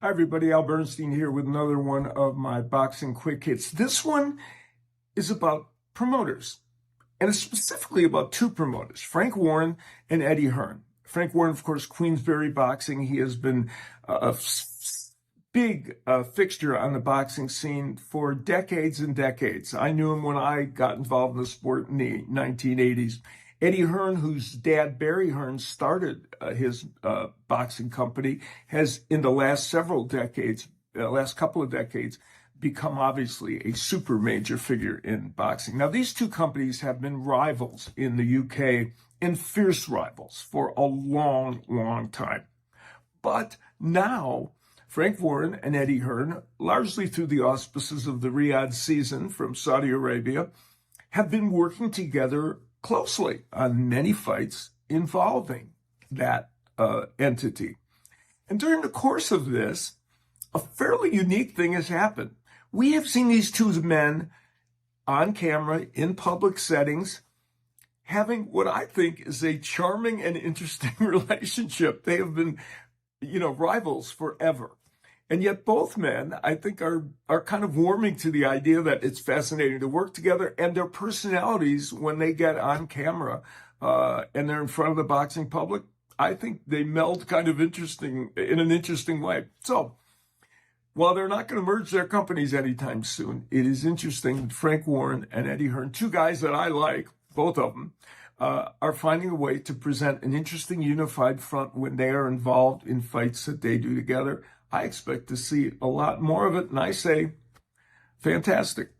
Hi, everybody. AlBernstein here with another one of my boxing quick hits. This one is about promoters, and it's specifically about two promoters, Frank Warren and Eddie Hearn. Frank Warren, of course, Queensberry Boxing. He has been a big fixture on the boxing scene for decades and decades. I knew him when I got involved in the sport in the 1980s. Eddie Hearn, whose dad, Barry Hearn, started his boxing company, has in the last several decades, last couple of decades, become obviously a super major figure in boxing. Now, these two companies have been rivals in the UK and fierce rivals for a long, long time. But now, Frank Warren and Eddie Hearn, largely through the auspices of the Riyadh season from Saudi Arabia, have been working together closely on many fights involving that entity. And during the course of this, a fairly unique thing has happened. We have seen these two men on camera in public settings having what I think is a charming and interesting relationship. They have been, rivals forever. And yet both men, I think, are kind of warming to the idea that it's fascinating to work together, and their personalities, when they get on camera and they're in front of the boxing public, I think they meld kind of in an interesting way. So while they're not going to merge their companies anytime soon, it is interesting that Frank Warren and Eddie Hearn, two guys that I like, both of them, are finding a way to present an interesting unified front when they are involved in fights that they do together. I expect to see a lot more of it, and I say, fantastic.